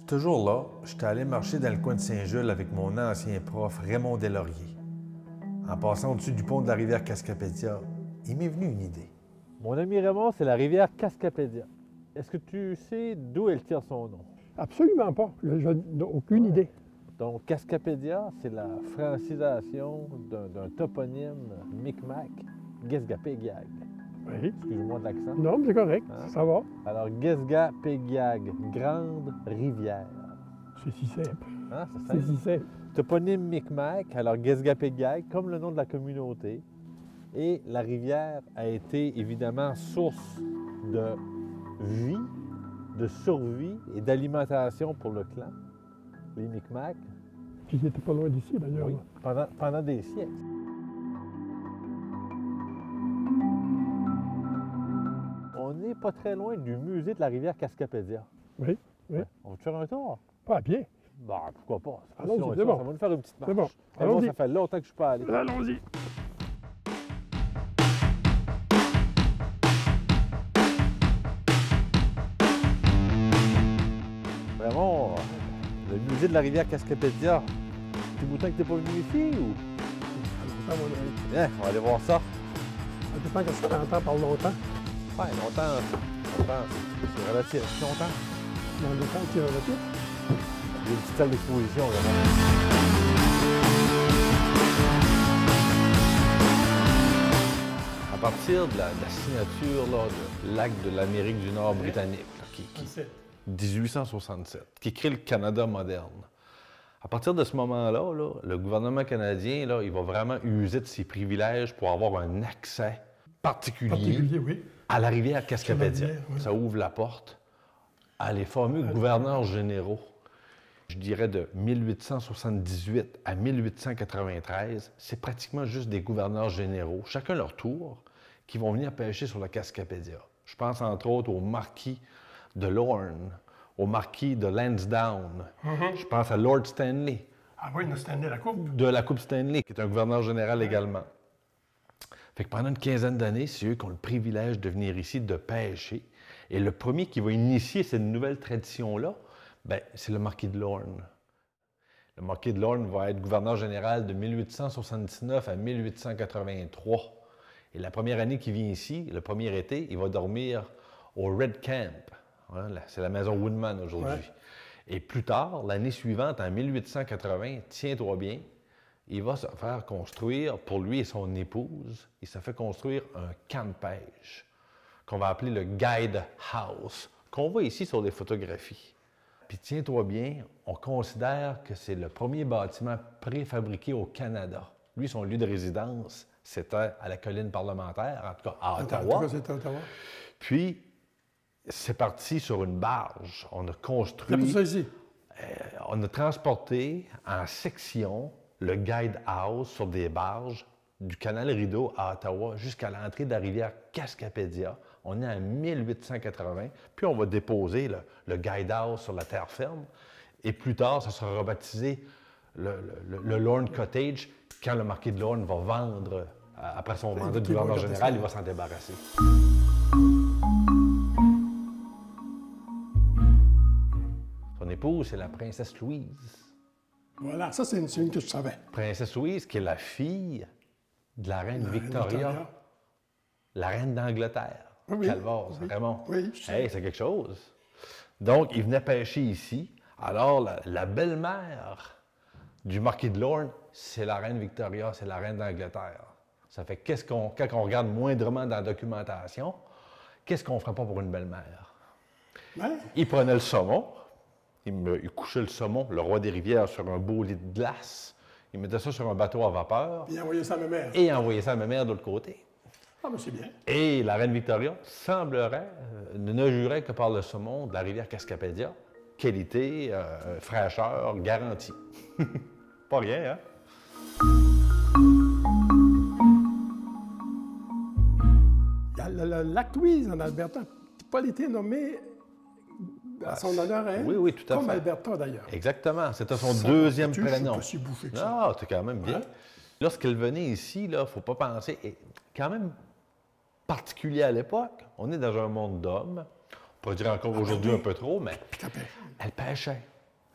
Ce jour-là, j'étais allé marcher dans le coin de Saint-Jules avec mon ancien prof Raymond Deslauriers. En passant au-dessus du pont de la rivière Cascapédia, il m'est venu une idée. Mon ami Raymond, c'est la rivière Cascapédia. Est-ce que tu sais d'où elle tire son nom? Absolument pas. Je n'ai aucune idée. Donc, Cascapédia, c'est la francisation d'un toponyme Micmac, Gesgapégiag. Oui. Excuse-moi de l'accent. Non, mais c'est correct. Hein? Ça va. Alors, Gesgapégiag, grande rivière. C'est si simple. Hein, C'est si simple. Toponyme Micmac, alors Gesgapégiag, comme le nom de la communauté. Et la rivière a été évidemment source de vie, de survie et d'alimentation pour le clan, les Micmacs. Puis ils n'étaient pas loin d'ici, d'ailleurs. Oui, pendant des siècles. On n'est pas très loin du musée de la rivière Cascapédia. Oui, oui. Ouais. On va te faire un tour? Pas à pied. Bon, pourquoi pas? C'est pas Allons-y, si loin c'est que ça. bon. Ça va nous faire une petite marche. C'est bon. Mais moi, Allons-y. ça fait longtemps que je suis pas allé. Allons-y. Vraiment, le musée de la rivière Cascapédia. Petit bout de temps que t'es pas venu ici ou? Ça va, oui. Bien, on va aller voir ça. Ça dépend qu'est-ce que tu entends par longtemps. Ouais, longtemps, c'est relatif. Longtemps. Dans le temps, tu as retour. Il y a une petite salle d'exposition, vraiment. À partir de la signature là, de l'acte de l'Amérique du Nord britannique, là, qui 1867, qui crée le Canada moderne. À partir de ce moment-là, là, le gouvernement canadien, là, il va vraiment user de ses privilèges pour avoir un accès particulier Oui. à la rivière Cascapédia. Canadien, oui. Ça ouvre la porte à les fameux gouverneurs généraux. Je dirais de 1878 à 1893, c'est pratiquement juste des gouverneurs généraux, chacun leur tour, qui vont venir pêcher sur la Cascapédia. Je pense entre autres au marquis de Lorne, au marquis de Lansdowne. Je pense à Lord Stanley, Ah oui, nous Stanley la coupe. de la Coupe Stanley, qui est un gouverneur général également. Fait que pendant une quinzaine d'années, c'est eux qui ont le privilège de venir ici, de pêcher. Et le premier qui va initier cette nouvelle tradition-là, ben, c'est le marquis de Lorne. Le marquis de Lorne va être gouverneur général de 1879 à 1883. Et la première année qu'il vient ici, le premier été, il va dormir au Red Camp. Hein, c'est la maison Woodman aujourd'hui. Ouais. Et plus tard, l'année suivante, en 1880, tiens-toi bien, il va se faire construire, pour lui et son épouse, il se fait construire un camp de pêche qu'on va appeler le Guide House, qu'on voit ici sur les photographies. Puis tiens-toi bien, on considère que c'est le premier bâtiment préfabriqué au Canada. Lui, son lieu de résidence, c'était à la colline parlementaire, en tout cas à Ottawa. En tout cas, c'était à Ottawa. Puis, c'est parti sur une barge. On a C'est pour construit, ça ici. on a transporté en section le Guide House sur des barges du canal Rideau à Ottawa jusqu'à l'entrée de la rivière Cascapédia. On est en 1880, puis on va déposer le Guide House sur la terre ferme. Et plus tard, ça sera rebaptisé le Lorne Cottage. Quand le marquis de Lorne va vendre, après son mandat de gouverneur général, il va s'en débarrasser. Son épouse, c'est la princesse Louise. Voilà, ça, c'est une que je savais. Princesse Louise, qui est la fille de la reine Victoria, la reine d'Angleterre. Oui, Calvase, oui. Raymond. Oui, je sais. Hey, c'est quelque chose. Donc, il venait pêcher ici. Alors, la belle-mère du marquis de Lorne, c'est la reine Victoria, c'est la reine d'Angleterre. Ça fait quand on regarde moindrement dans la documentation, qu'est-ce qu'on ne ferait pas pour une belle-mère? Ouais. Il prenait le saumon, il couchait le saumon, le roi des rivières, sur un beau lit de glace. Il mettait ça sur un bateau à vapeur Puis envoyer ça à ma mère. et envoyait ça à ma mère de l'autre côté. Ah, mais c'est bien. Et la reine Victoria semblerait, ne jurait que par le saumon de la rivière Cascapédia. Qualité, fraîcheur, garantie. Pas rien, hein? Le lac Louise en Alberta n'a pas été nommé à son honneur, hein? Oui, oui, tout à Comme fait. Alberta, d'ailleurs. Exactement. C'était son Ça, deuxième tu sais, je suis prénom. pas si bouffé que ça. Non, c'est quand même bien. Ouais. Lorsqu'elle venait ici, il ne faut pas penser, et quand même particulier à l'époque, on est dans un monde d'hommes. On pourrait dire encore aujourd'hui oui. un peu trop, mais Puis t'as pêché. elle pêchait.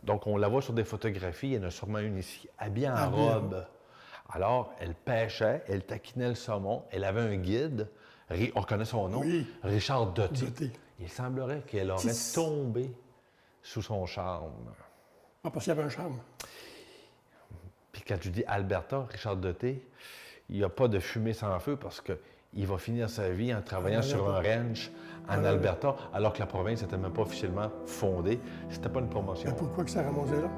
Donc, on la voit sur des photographies. Il y en a sûrement une ici, habillée en Habillée, robe. Alors, elle pêchait, elle taquinait le saumon. Elle avait un guide. On reconnaît son nom, Oui. Richard Doty. Doty. Il semblerait qu'elle aurait Tis. tombé sous son charme. Ah, parce qu'il y avait un charme. Puis quand tu dis Alberta, Richard Doty, il n'y a pas de fumée sans feu parce qu'il va finir sa vie en travaillant sur un ranch en Alberta, alors que la province n'était même pas officiellement fondée. C'était pas une promotion. Mais pourquoi que ça ramassait là?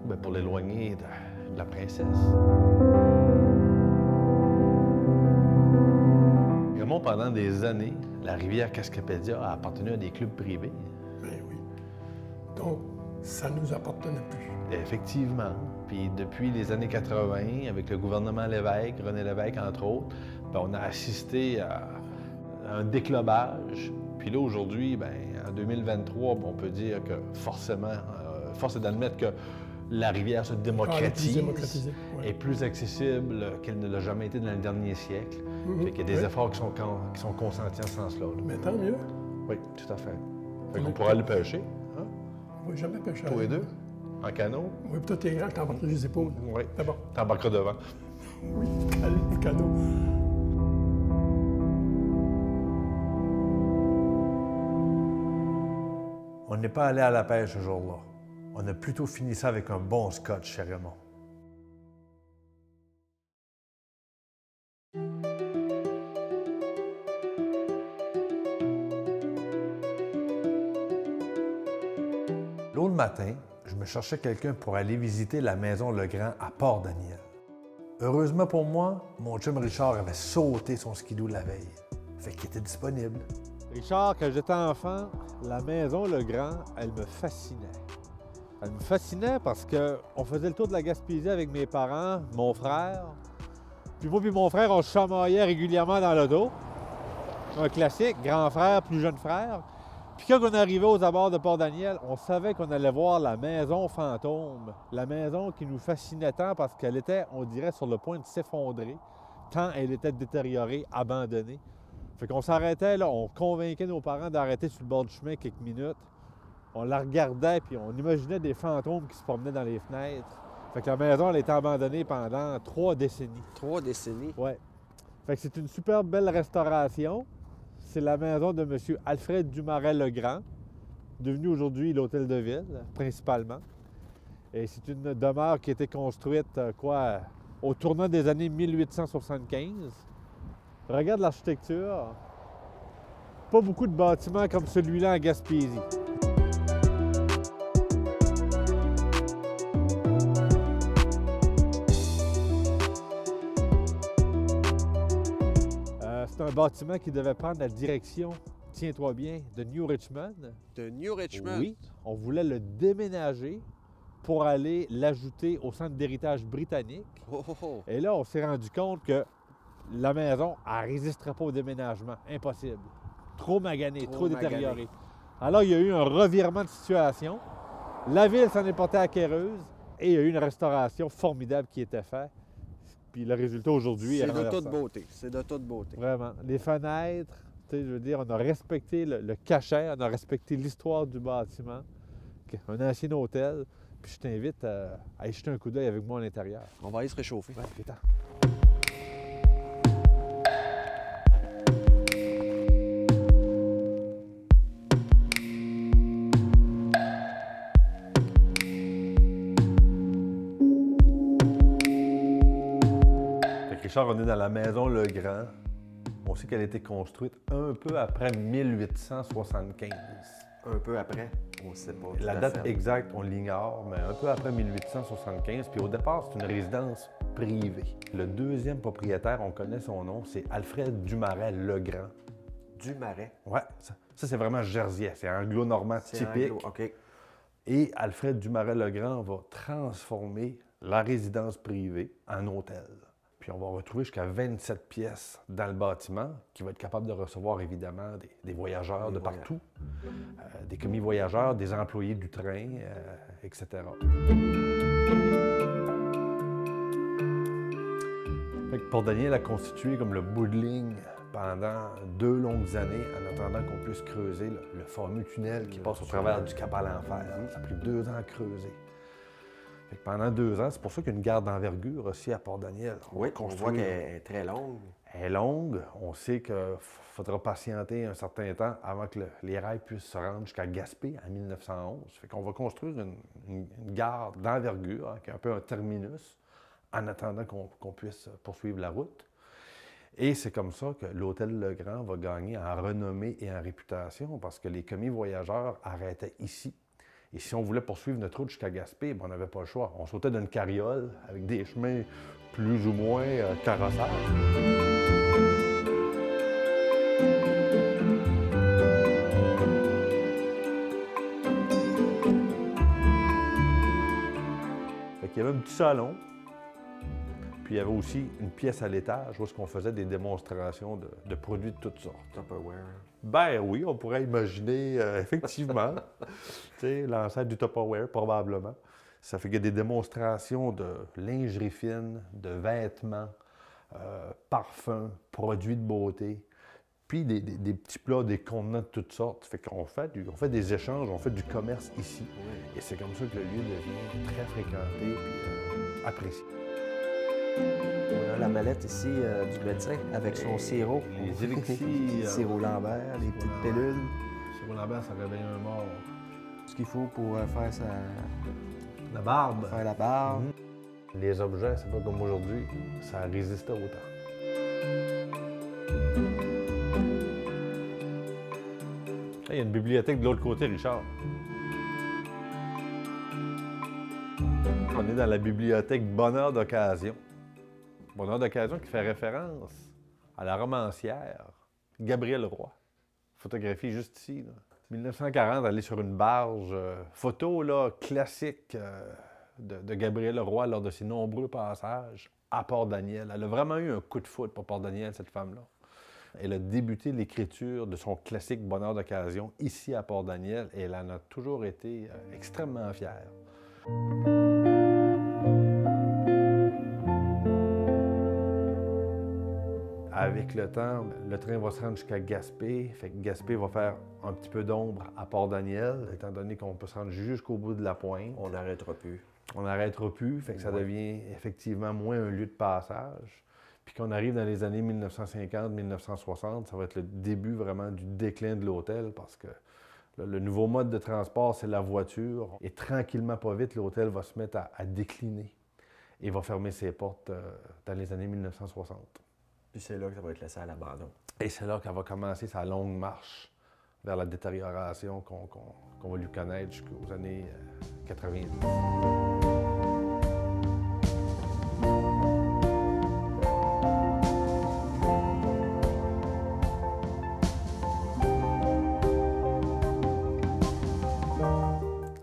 Ben, pour l'éloigner de la princesse. Vraiment, pendant des années, la rivière Cascapédia a appartenu à des clubs privés. Ben oui. Donc, ça ne nous appartenait plus. Effectivement. Puis depuis les années 80, avec le gouvernement Lévesque, René Lévesque, entre autres, ben, on a assisté à un déclobage. Puis là, aujourd'hui, ben, en 2023, on peut dire que forcément, force est d'admettre que la rivière se démocratise, est plus accessible qu'elle ne l'a jamais été dans le dernier siècle. Fait qu'il y a des efforts qui sont consentis en ce sens-là. Mais tant mieux. Oui, tout à fait. Fait qu'on pourra aller pêcher. Hein? On ne va jamais pêcher. Tous les deux. En canot? Oui, puis toi, t'es grand, je t'embarque les épaules. Oui. C'est bon. T'embarqueras devant. Oui, allez, le canot. On n'est pas allé à la pêche ce jour-là. On a plutôt fini ça avec un bon scotch chez Raymond. L'autre matin, je me cherchais quelqu'un pour aller visiter la maison Legrand à Port-Daniel. Heureusement pour moi, mon chum Richard avait sauté son skidoo la veille. Fait qu'il était disponible. Richard, quand j'étais enfant, la maison Legrand, elle me fascinait. Elle me fascinait parce qu'on faisait le tour de la Gaspésie avec mes parents, mon frère. Puis moi et mon frère, on se chamaillait régulièrement dans l'auto. Un classique, grand frère, plus jeune frère. Puis quand on arrivait aux abords de Port-Daniel, on savait qu'on allait voir la maison fantôme. La maison qui nous fascinait tant parce qu'elle était, on dirait, sur le point de s'effondrer, tant elle était détériorée, abandonnée. Fait qu'on s'arrêtait, là, on convainquait nos parents d'arrêter sur le bord du chemin quelques minutes. On la regardait, puis on imaginait des fantômes qui se promenaient dans les fenêtres. Fait que la maison, elle a été abandonnée pendant 3 décennies. 3 décennies? Oui. Fait que c'est une super belle restauration. C'est la maison de M. Alfred Dumaret-Legrand, devenu aujourd'hui l'hôtel de ville, principalement. Et c'est une demeure qui a été construite, au tournant des années 1875. Regarde l'architecture. Pas beaucoup de bâtiments comme celui-là en Gaspésie. C'est un bâtiment qui devait prendre la direction, tiens-toi bien, de New Richmond. De New Richmond? Oui, on voulait le déménager pour aller l'ajouter au centre d'héritage britannique. Oh, oh, oh. Et là, on s'est rendu compte que la maison, elle ne résisterait pas au déménagement. Impossible. Trop maganée, trop détériorée. Alors, il y a eu un revirement de situation. La ville s'en est portée acquéreuse et il y a eu une restauration formidable qui était faite. Puis le résultat aujourd'hui est C'est de renversant. toute beauté. C'est de toute beauté. Vraiment. Les fenêtres, tu sais, je veux dire, on a respecté le cachet, on a respecté l'histoire du bâtiment. Un ancien hôtel. Puis je t'invite à y jeter un coup d'œil avec moi à l'intérieur. On va aller se réchauffer. Ouais, viens-t'en. Richard, on est dans la maison Legrand. On sait qu'elle a été construite un peu après 1875. Un peu après, on ne sait pas. La date exacte, on l'ignore, mais un peu après 1875. Puis au départ, c'est une résidence privée. Le deuxième propriétaire, on connaît son nom, c'est Alfred Dumaret-Legrand. Dumaret? Oui, ça c'est vraiment jerseyais, c'est anglo-normand typique. OK. Et Alfred Dumaret-Legrand va transformer la résidence privée en hôtel. Puis on va retrouver jusqu'à 27 pièces dans le bâtiment qui va être capable de recevoir évidemment des voyageurs de partout, des commis voyageurs, des employés du train, etc. Fait que Port-Daniel a constitué comme le bout de ligne pendant 2 longues années en attendant qu'on puisse creuser le fameux tunnel qui passe au travers du Cap à l'Enfer. Ça a pris 2 ans à creuser. Fait que pendant 2 ans, c'est pour ça qu'il y a une gare d'envergure aussi à Port-Daniel. Oui, on voit qu'elle est très longue. Elle est longue. On sait qu'il faudra patienter un certain temps avant que les rails puissent se rendre jusqu'à Gaspé en 1911. Fait qu'on va construire une gare d'envergure, hein, qui est un peu un terminus, en attendant qu'on puisse poursuivre la route. Et c'est comme ça que l'Hôtel Legrand va gagner en renommée et en réputation, parce que les commis voyageurs arrêtaient ici. Et si on voulait poursuivre notre route jusqu'à Gaspé, ben, on n'avait pas le choix. On sautait d'une carriole avec des chemins plus ou moins carrossables. Fait qu'il y avait un petit salon, puis il y avait aussi une pièce à l'étage où on faisait des démonstrations de produits de toutes sortes. Tupperware. Ben oui, on pourrait imaginer, effectivement, l'ancêtre du Tupperware, probablement. Ça fait qu'il y a des démonstrations de lingerie fine, de vêtements, parfums, produits de beauté, puis des petits plats, des contenants de toutes sortes. Fait qu'on fait des échanges, on fait du commerce ici. Oui. Et c'est comme ça que le lieu devient très fréquenté et apprécié. On a la mallette ici du médecin avec son sirop. Les élixirs. Sirop Lambert, les petites pilules. Sirop Lambert, ça réveille un mort. Ce qu'il faut pour faire La barbe. faire la barbe. Les objets, c'est pas comme aujourd'hui, ça résistait au temps. Il y a une bibliothèque de l'autre côté, Richard. On est dans la bibliothèque Bonheur d'occasion. Bonheur d'occasion qui fait référence à la romancière Gabrielle Roy. Photographie juste ici. Là. 1940, elle est sur une barge. Photo là, classique de Gabrielle Roy lors de ses nombreux passages à Port-Daniel. Elle a vraiment eu un coup de foudre pour Port-Daniel, cette femme-là. Elle a débuté l'écriture de son classique Bonheur d'occasion ici à Port-Daniel et elle en a toujours été extrêmement fière. Avec le temps, le train va se rendre jusqu'à Gaspé. Fait que Gaspé va faire un petit peu d'ombre à Port-Daniel, étant donné qu'on peut se rendre jusqu'au bout de la pointe. On n'arrêtera plus. On n'arrêtera plus, fait que ça devient effectivement moins un lieu de passage. Puis qu'on arrive dans les années 1950-1960, ça va être le début vraiment du déclin de l'hôtel parce que là, le nouveau mode de transport, c'est la voiture. Et tranquillement, pas vite, l'hôtel va se mettre à décliner et va fermer ses portes dans les années 1960. Puis c'est là que ça va être laissé à l'abandon. Et c'est là qu'elle va commencer sa longue marche vers la détérioration qu'on va lui connaître jusqu'aux années 90.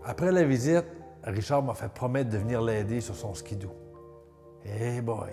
Après la visite, Richard m'a fait promettre de venir l'aider sur son skidoo. Eh boy!